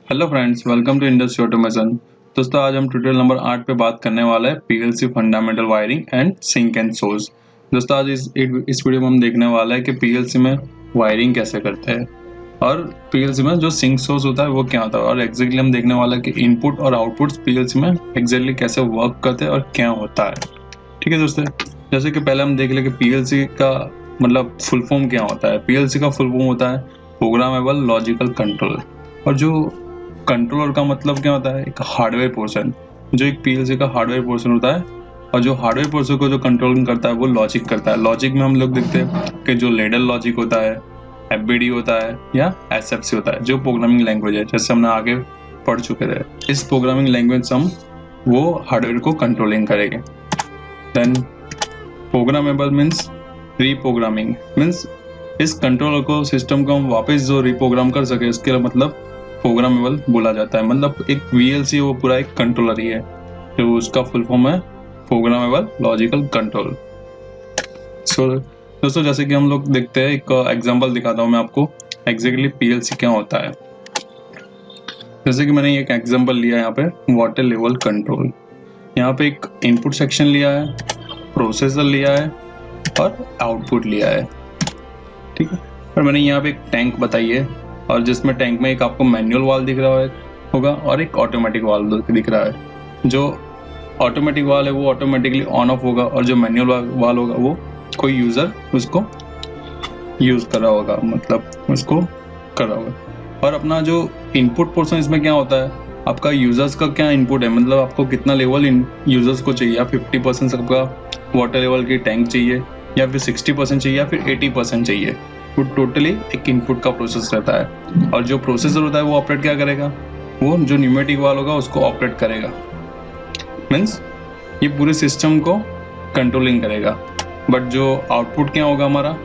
Hello friends, welcome to industry automation. दोस्तों, आज हम ट्यूटोरियल नंबर 8 पे बात करने वाले हैं PLC fundamental wiring and sink and source. दोस्तों, आज इस वीडियो में हम देखने वाला है कि पीएलसी में वायरिंग कैसे करते हैं और पीएलसी में जो सिंक सोर्स होता है वो क्या होता है, और एग्जैक्टली हम देखने वाला है कि इनपुट और आउटपुट पीएलसी में एग्जैक्टली कैसे वर्क करते हैं और क्या होता है। ठीक है दोस्तों, जैसे कि पहले हम देख ले कि पीएलसी का मतलब फुल फॉर्म क्या होता है। पीएलसी का फुल फॉर्म होता है प्रोग्रामेबल लॉजिकल कंट्रोलर, और जो कंट्रोलर का मतलब क्या होता है, एक हार्डवेयर पोर्शन, जो एक पीएलसी का हार्डवेयर पोर्शन होता है, और जो हार्डवेयर पोर्शन को जो कंट्रोलिंग करता है वो लॉजिक करता है। लॉजिक में हम लोग देखते हैं कि जो लेडर लॉजिक होता है, एफबीडी होता है या एसएफसी होता है, जो प्रोग्रामिंग लैंग्वेज है, जैसे हमने आगे पढ़ चुके थे। इस प्रोग्रामिंग लैंग्वेज से हम वो हार्डवेयर को कंट्रोलिंग करेंगे। Then programmable means reprogramming, means इस कंट्रोलर को, सिस्टम को हम वापस जो रीप्रोग्राम कर सके, इसके मतलब प्रोग्रामेबल बोला जाता है। मतलब एक वीएलसी वो पूरा एक कंट्रोलर ही है, जो उसका फुल फॉर्म है प्रोग्रामेबल लॉजिकल कंट्रोल। सो दोस्तों, जैसे कि हम लोग देखते हैं, एक एग्जांपल दिखाता हूँ मैं आपको एग्जैक्टली पीएलसी क्या होता है। जैसे कि मैंने एक एग्जांपल लिया है यहाँ पे, वाटर लेवल कंट्रोल। यहाँ पे एक इनपुट सेक्शन लिया है, प्रोसेसर लिया है और आउटपुट लिया है। ठीक है, और मैंने यहाँ पे एक टैंक बताई है, और जिसमें टैंक में एक आपको मैनुअल वाल्व दिख रहा होगा और एक ऑटोमेटिक वाल्व दिख रहा है। जो ऑटोमेटिक वाल्व है वो ऑटोमेटिकली ऑन ऑफ होगा, और जो मैनुअल वाल्व होगा वो कोई यूजर उसको यूज कर रहा होगा, मतलब उसको कर रहा होगा। और अपना जो इनपुट पोर्शन इसमें क्या होता है, आपका यूजर्स का क्या इनपुट है, मतलब आपको कितना लेवल यूजर्स को चाहिए। 50% आपका वाटर लेवल की टैंक चाहिए, या फिर 60% चाहिए, या फिर 80% चाहिए। वो टोटली एक इनपुट का प्रोसेस रहता है। और जो प्रोसेसर होता है वो ऑपरेट क्या करेगा, वो जो न्यूमेटिक वाल्व होगा उसको ऑपरेट करेगा। मीन्स ये पूरे सिस्टम को कंट्रोलिंग करेगा। बट जो आउटपुट क्या होगा, हमारा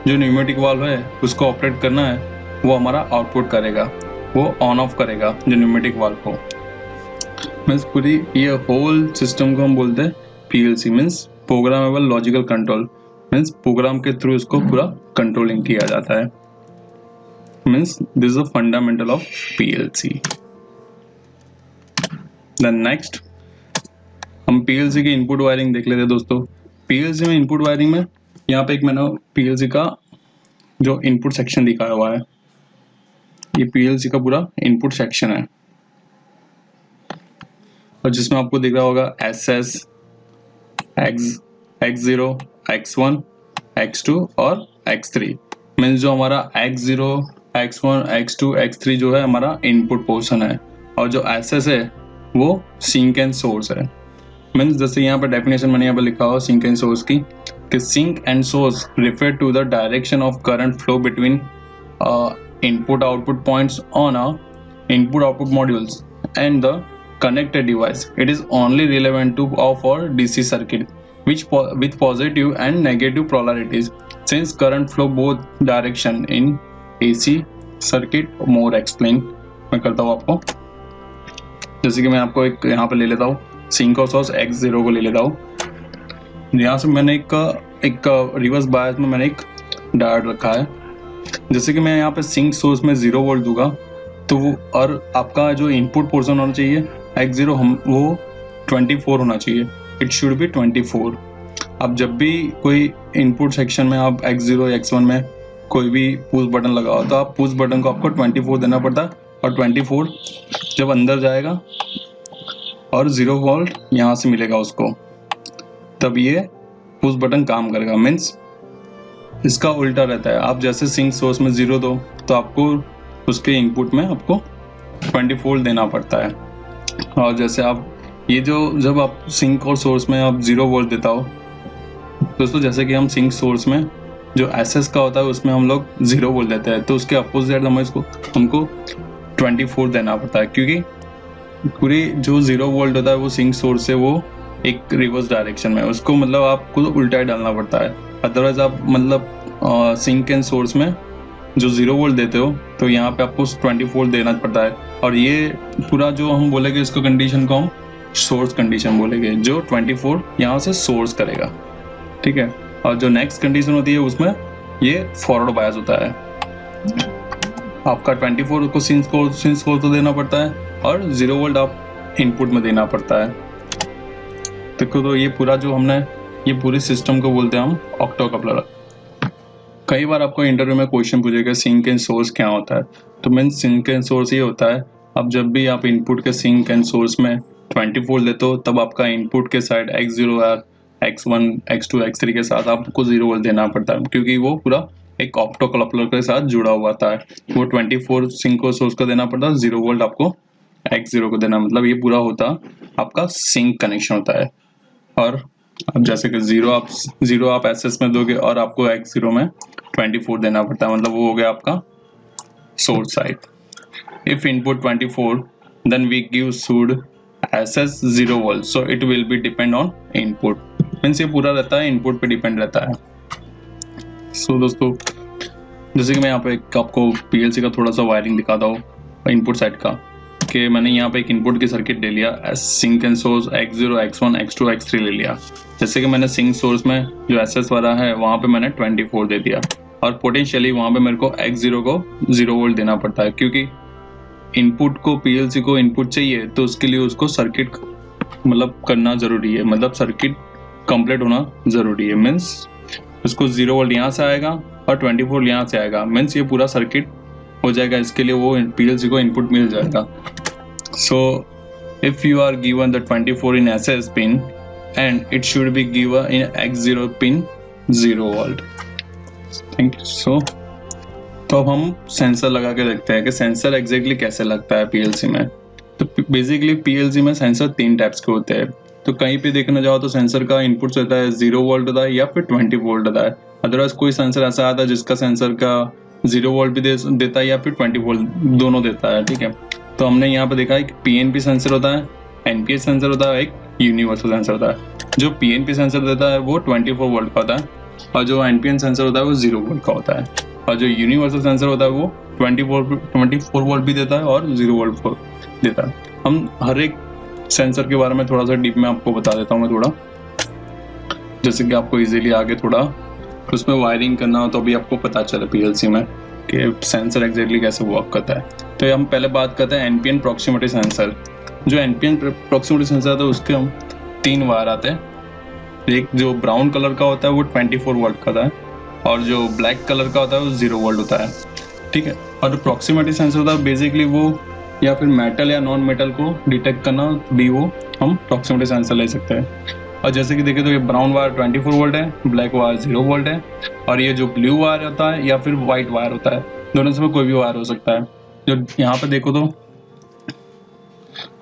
जो न्यूमेटिक वाल्व है उसको ऑपरेट करना है, वो हमारा आउटपुट करेगा, वो ऑन ऑफ करेगा जो न्यूमेटिक वाल्व को। मीन्स पूरी ये होल सिस्टम को हम बोलते हैं PLC, means programmable logical control. Means program के थ्रू इसको पूरा कंट्रोलिंग किया जाता है। Means this is the fundamental of PLC. Then next हम पीएलसी की इनपुट वायरिंग देख लेते हैं। दोस्तों, पीएलसी में इनपुट वायरिंग में यहाँ पे एक मैंने पीएलसी का जो इनपुट सेक्शन दिखाया हुआ है, ये पीएलसी का पूरा इनपुट सेक्शन है, और जिसमें आपको दिख रहा होगा SS, X0, X1, X2 और X3। मीन्स जो हमारा X0, X1, X2, X3 जो है हमारा इनपुट पोर्शन है, और जो SS है वो सिंक एंड सोर्स है। मीन्स जैसे यहाँ पे डेफिनेशन मैंने यहाँ पे लिखा हुआ सिंक एंड सोर्स की, कि sink and source refer to the direction of current flow between input output points on a input output modules and the connected device. It is only relevant to for DC circuit with positive and negative polarities, since current flow both direction in AC circuit. More explain मैं करता हूँ आपको। जैसे कि मैं आपको एक यहाँ पे ले लेता हूँ सिंक और सोर्स X0 को ले लेता हूँ। यहाँ से मैंने एक रिवर्स बायस में मैंने एक डायोड रखा है। जैसे कि मैं यहाँ पे सिंक सोर्स में 0 वोल्ट दूंगा, तो वो, और आपका जो इनपुट पोर्शन होना चाहिए X0 वो 24 होना चाहिए। It should B 24। अब जब भी कोई इनपुट सेक्शन में आप X0 X1 में कोई भी पुश बटन लगाओ, तो आप पुश बटन को आपको 24 देना पड़ता है, और 24 जब अंदर जाएगा और 0 वोल्ट यहाँ से मिलेगा उसको, तब ये पुश बटन काम करेगा। मीन्स इसका उल्टा रहता है। आप जैसे सिंक सोर्स में 0 दो, तो आपको उसके इनपुट में आपको 24 देना पड़ता है। और जैसे आप ये जब आप सिंक और सोर्स में आप 0 वोल्ट देता हो दोस्तों, जैसे कि हम सिंक सोर्स में जो SS का होता है उसमें हम लोग 0 वोल्ट देते हैं, तो उसके अपोजिट हमको 24 देना पड़ता है, क्योंकि पूरी जो 0 वोल्ट होता है वो सिंक सोर्स से वो एक रिवर्स डायरेक्शन में, उसको मतलब आपको उल्टा ही डालना पड़ता है। अदरवाइज आप मतलब सिंक एंड सोर्स में जो 0 वोल्ट देते हो, तो यहाँ पे आपको 24 देना पड़ता है। और ये पूरा जो हम बोलेंगे इसको कंडीशन को हम सोर्स कंडीशन बोलेंगे, जो 24 यहाँ से सोर्स करेगा। ठीक है, और जो नेक्स्ट कंडीशन होती है उसमें ये फॉरवर्ड बायस होता है। आपका 24 को सिंस कोड तो देना पड़ता है और 0 वोल्ट आप इनपुट में देना पड़ता है। देखो तो ये पूरा जो हमने ये पूरी सिस्टम को बोलते हैं हम ऑक्टो कपलर। कई बार आपको इंटरव्यू में क्वेश्चन पूछेगा सिंक एंड सोर्स क्या होता है। तो मीन सिंक एंड सोर्स ये होता है, अब जब भी आप इनपुट के सिंक एंड सोर्स में 24 लेते हो तब आपका इनपुट के साइड x0 या x1 x2 x3 के साथ आपको 0 वोल्ट देना पड़ता है, क्योंकि वो पूरा एक ऑप्टो कपलर के साथ जुड़ा हुआ था। वो 24 सिंक और सोर्स को देना पड़ता है, 0 वोल्ट आपको x0 को देना, मतलब ये पूरा होता आपका सिंक कनेक्शन होता है। और अब जैसे कि जीरो आप एसएस में दोगे और आपको x0 में 24 देना पड़ता है, मतलब वो हो गया आपका source side. If input 24 then we give should SS 0 volt, so it will be depend on input, means ये पूरा रहता है इनपुट पे डिपेंड रहता है। सो दोस्तों जैसे कि मैं यहाँ पे आपको पीएलसी का थोड़ा सा वायरिंग दिखाता हूँ इनपुट साइड का, कि मैंने यहाँ पे एक इनपुट की सर्किट ले लिया, sink and source x0 x1 x2 x3 ले लिया। जैसे कि मैंने सिंक सोर्स में जो एसएस वाला है वहाँ पे मैंने 24 दे दिया और पोटेंशियली वहाँ पे मेरे को x0 को 0 वोल्ट देना पड़ता है, क्योंकि इनपुट को पीएलसी को इनपुट चाहिए तो उसके लिए उसको सर्किट मतलब करना जरूरी है, मतलब सर्किट कंप्लीट होना जरूरी है। मीन्स उसको 0 वोल्ट यहाँ से आएगा और 24 यहाँ से आएगा, मीन्स ये पूरा सर्किट हो जाएगा, इसके लिए वो पीएलसी को इनपुट मिल जाएगा। So if you are given the 24 in SS pin and it should be given in x0 pin 0 volt. Thank you. So तो अब हम सेंसर लगा के देखते हैं कि सेंसर एग्जैक्टली कैसे लगता है पीएलसी में। तो बेसिकली पीएलसी में सेंसर 3 टाइप्स के होते हैं। तो कहीं पे देखने जाओ तो सेंसर का इनपुट होता है 0 वोल्ट होता है या फिर 20 वोल्ट होता है। अदरवाइज कोई सेंसर ऐसा आता है जिसका सेंसर का 0 वोल्ट भी देता है या फिर 20 वोल्ट दोनों देता है। ठीक है, तो हमने यहाँ पे देखा है कि पीएनपी सेंसर होता है, एनपीएस सेंसर होता है, एक यूनिवर्सल सेंसर होता है। जो पीएनपी सेंसर देता है वो 24 वोल्ट का होता है और जो एनपीएन सेंसर होता है वो 0 वोल्ट का होता है, और जो यूनिवर्सल सेंसर होता है वो 24 वोल्ट भी देता है और 0 वोल्ट देता है। हम हर एक सेंसर के बारे में थोड़ा सा डीप में आपको बता देता हूँ मैं थोड़ा, जैसे कि आपको इजीली आगे थोड़ा उसमें वायरिंग करना हो तो भी आपको पता चले पीएलसी में कि सेंसर एग्जैक्टली कैसे वर्क करता है। तो हम पहले बात करते हैं एनपीएन प्रॉक्सिमिटी सेंसर। जो एनपीएन प्रॉक्सिमिटी सेंसर है तो उसके हम 3 वायर आते हैं। एक जो ब्राउन कलर का होता है वो 24 वोल्ट का होता है और जो ब्लैक कलर का होता है वो 0 वोल्ट होता है। ठीक है, और प्रॉक्सिमिटी सेंसर होता है बेसिकली वो या फिर मेटल या नॉन मेटल को डिटेक्ट करना भी वो हम प्रॉक्सिमिटी सेंसर ले सकते हैं। और जैसे कि देखें तो ये ब्राउन वायर 24 वोल्ट है, ब्लैक वायर 0 वोल्ट है, और ये जो ब्लू वायर होता है या फिर व्हाइट वायर होता है, दोनों से कोई भी वायर हो सकता है। जो यहाँ पे देखो तो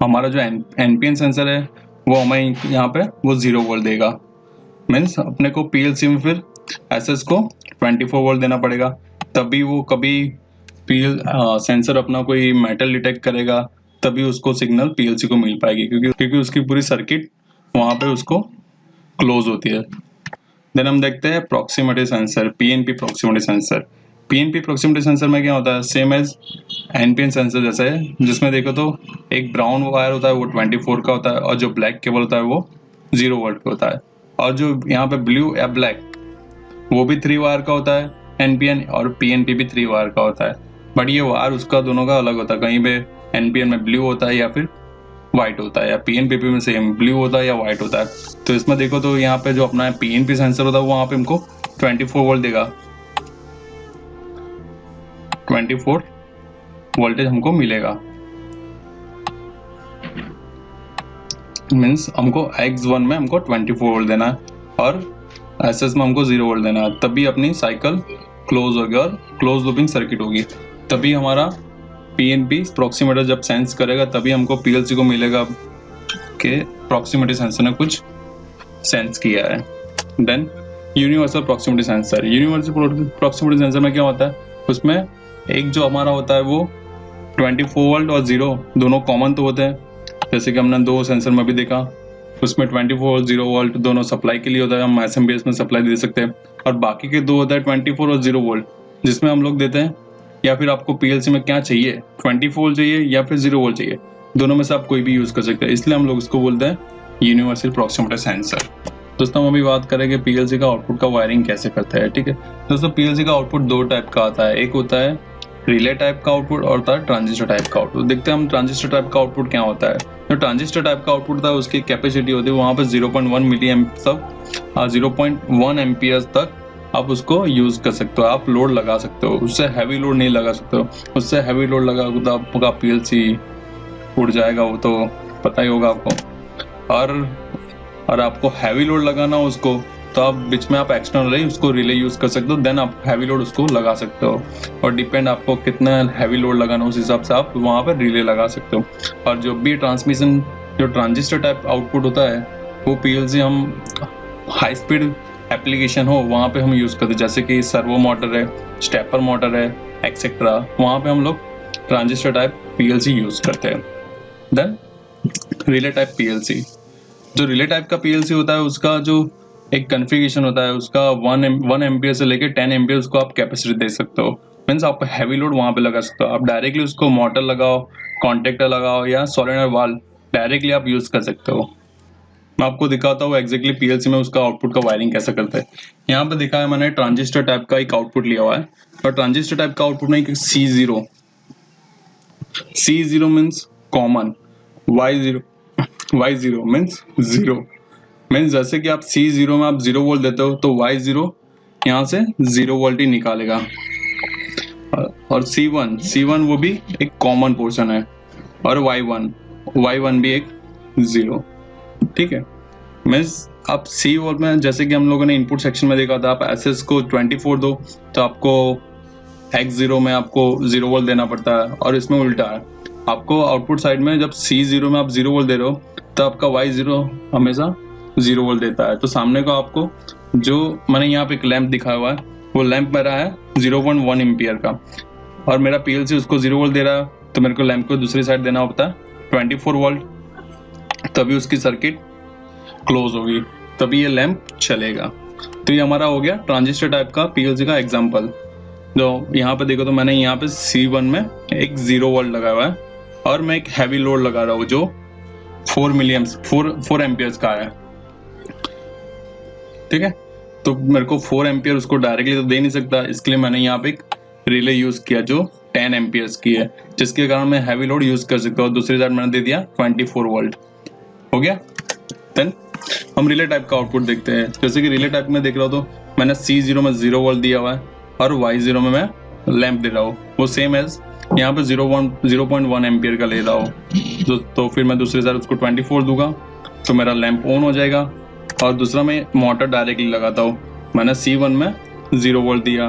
हमारा जो एनपीएन सेंसर है वो हमें यहाँ पे वो 0 वोल्ट देगा। मीन्स अपने को पीएलसी में फिर एसएस को 24 वोल्ट देना पड़ेगा, तभी वो कभी सेंसर अपना कोई मेटल डिटेक्ट करेगा तभी उसको सिग्नल पीएलसी को मिल पाएगी, क्योंकि उसकी पूरी सर्किट वहाँ पे उसको क्लोज होती है। देन हम देखते हैं proximity sensor, PNP proximity sensor. PNP proximity sensor में क्या होता है, सेम एज एनपीएन सेंसर जैसे है, जिसमें देखो तो एक ब्राउन वायर होता है वो 24 का होता है और जो ब्लैक केबल होता है वो 0 वोल्ट का होता है, और जो यहाँ पे ब्लू या ब्लैक वो भी 3 वायर का होता है एनपीएन, और पीएनपी भी 3 वायर का होता है। बट ये वायर उसका दोनों का अलग होता है, कहीं पे एनपीएन में ब्लू होता है या फिर व्हाइट होता है, या पीएनपी में सेम ब्लू होता है या व्हाइट होता है। तो इसमें देखो तो यहाँ पे जो अपना पीएनपी सेंसर होता है वहाँ पे हमको 24 वोल्ट देगा, 24 वोल्टेज हमको मिलेगा। मीन्स हमको x1 में हमको 24 वोल्ट देना है और एसएस में हमको 0 वोल्ट देना है, तभी अपनी साइकिल क्लोज होगी और क्लोज लूपिंग सर्किट होगी। तभी हमारा पीएनपी प्रॉक्सिमीटर जब सेंस करेगा तभी हमको पीएलसी को मिलेगा कि प्रॉक्सिमिटी सेंसर ने कुछ सेंस किया है। Then universal proximity sensor. Universal proximity sensor में क्या होता है, उसमें एक जो हमारा होता है वो 24 वोल्ट और 0 दोनों कॉमन तो होते हैं, जैसे कि हमने 2 सेंसर में भी देखा, उसमें 24 वोल्ट 0 वोल्ट दोनों सप्लाई के लिए होता है, हम एसएमबीएस में सप्लाई दे सकते हैं। और बाकी के 2 होता है 24 और 0 वोल्ट, जिसमें हम लोग देते हैं या फिर आपको पीएलसी में क्या चाहिए, 24 वोल्ट चाहिए या फिर 0 वोल्ट चाहिए, दोनों में से आप कोई भी यूज कर सकते हैं, इसलिए हम लोग इसको बोलते हैं यूनिवर्सल प्रॉक्सिमिटी सेंसर। दोस्तों हम अभी बात करेंगे पीएलसी का आउटपुट का वायरिंग कैसे करता है। ठीक है दोस्तों, पीएलसी का आउटपुट 2 टाइप का आता है। एक होता है रिले टाइप का आउटपुट और था ट्रांजिस्टर टाइप का आउटपुट। देखते हैं हम ट्रांजिस्टर टाइप का आउटपुट क्या होता है। जो ट्रांजिस्टर टाइप का आउटपुट था उसकी कैपेसिटी होती है वहाँ पर 0.1 मिली एम्प तक 0.1 एम्पियर्स तक आप उसको यूज कर सकते हो, आप लोड लगा सकते हो। उससे हैवी लोड नहीं लगा सकते हो, उससे हैवी लोड लगा तो आपका पीएलसी उड़ जाएगा, वो तो पता ही होगा आपको। और आपको हैवी लोड लगाना हो उसको तो आप बीच में आप एक्सटर्नली उसको रिले यूज कर सकते हो, देन आप हैवी लोड उसको लगा सकते हो। और डिपेंड आपको कितना हैवी लोड लगाना उस हिसाब से आप वहाँ पर रिले लगा सकते हो। और जो भी ट्रांसमिशन जो ट्रांजिस्टर टाइप आउटपुट होता है वो पीएलसी हम हाई स्पीड एप्लीकेशन हो वहाँ पे हम यूज करते हैं, जैसे कि सर्वो मोटर है, स्टेपर मोटर है, एक्सेट्रा, वहाँ पे हम लोग ट्रांजिस्टर टाइप पीएलसी यूज करते हैं। देन रिले टाइप पीएलसी, जो रिले टाइप का पीएलसी होता है उसका जो एक कॉन्फ़िगरेशन होता है उसका 1 एम्पियर से लेके 10 एम्पियर को आप कैपेसिटी दे सकते हो। मीन्स आप हैवी लोड वहाँ पे लगा सकते हो, आप डायरेक्टली उसको मोटर लगाओ, कॉन्टेक्टर लगाओ या सोलेनोइड वाल्व डायरेक्टली आप यूज कर सकते हो। मैं आपको दिखाता हूँ एग्जैक्टली पीएलसी में उसका आउटपुट का वायरिंग कैसे करते हैं। यहाँ पे दिखाया मैंने ट्रांजिस्टर टाइप का एक आउटपुट लिया हुआ है और ट्रांजिस्टर टाइप का आउटपुट में एक C0 means common, Y0 means zero. Means जैसे कि आप C0 में आप 0 वोल्ट देते हो तो Y0 यहाँ से 0 वोल्ट ही निकालेगा। और C1 वो भी एक कॉमन पोर्शन है, और Y1 भी एक 0। ठीक है, मीन्स आप C वोल्ट में जैसे कि हम लोगों ने इनपुट सेक्शन में देखा था, आप SS को 24 दो तो आपको X0 में आपको 0 वोल्ट देना पड़ता है, और इसमें उल्टा है, आपको आउटपुट साइड में जब C0 में आप 0 वोल्ट दे रहे हो तो आपका Y0 हमेशा 0 वोल्ट देता है। तो सामने को आपको जो मैंने यहाँ पे एक लैंप दिखाया हुआ है वो लैंप मेरा है 0.1 एम्पियर का, और मेरा पीएलसी उसको 0 वोल्ट दे रहा है तो मेरे को लैंप को दूसरी साइड देना होता है 24 वोल्ट, तभी उसकी सर्किट क्लोज होगी, तभी ये लैंप चलेगा। तो ये हमारा हो गया ट्रांजिस्टर टाइप का पीएलसी का एग्जांपल। जो यहाँ पे देखो तो मैंने यहाँ पे C1 में एक 0 वोल्ट लगाया हुआ है और मैं एक हैवी लोड लगा रहा हूँ जो 4 एम्पियर्स का है। ठीक है, तो मेरे को 4 एम्पियर उसको डायरेक्टली तो दे नहीं सकता, इसके लिए मैंने यहाँ पे एक रिले यूज किया जो 10 एम्पियर्स की है, जिसके कारण मैं हैवी लोड यूज कर सकता हूँ। दूसरी साइड मैंने दे दिया 24 वोल्ट, हो गया। देन हम रिले टाइप का आउटपुट देखते हैं। जैसे कि रिले टाइप में देख रहा हूँ तो मैंने C0 में 0 वोल्ट दिया हुआ है और Y0 में मैं लैंप दे रहा हूँ, वो सेम एज यहाँ पे 0.1 एम्पियर का ले रहा हूँ। तो फिर मैं दूसरी साइड उसको 24 दूंगा तो मेरा लैंप ऑन हो जाएगा। और दूसरा मैं मोटर डायरेक्टली लगाता हूँ, मैंने C1 में 0 वोल्ट दिया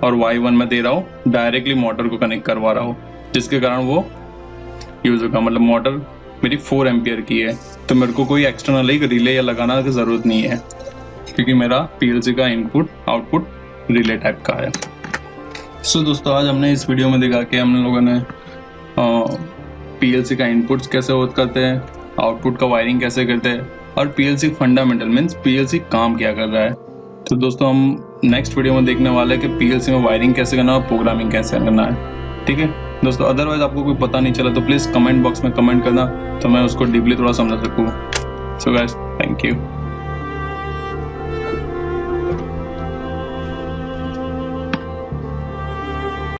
और Y1 में दे रहा हूँ, डायरेक्टली मोटर को कनेक्ट करवा रहा हूँ, जिसके कारण वो यूज होगा। मतलब मोटर मेरी 4 एम्पियर की है तो मेरे को कोई एक्सटर्नल रिले या लगाना की जरूरत नहीं है, क्योंकि मेरा पीएलसी का इनपुट आउटपुट रिले टाइप का है। सो दोस्तों, आज हमने इस वीडियो में देखा कि हम लोगों ने पीएलसी का इनपुट्स कैसे वर्क करते हैं, आउटपुट का वायरिंग कैसे करते हैं, और पीएलसी फंडामेंटल मीन्स पीएलसी काम क्या कर रहा है। तो दोस्तों, हम नेक्स्ट वीडियो में देखने वाले हैं कि पीएलसी में वायरिंग कैसे करना है और प्रोग्रामिंग कैसे करना है। ठीक है दोस्तों, अदरवाइज आपको कोई पता नहीं चला तो प्लीज़ कमेंट बॉक्स में कमेंट करना तो मैं उसको डीपली थोड़ा समझा सकूँ। So guys, thank you.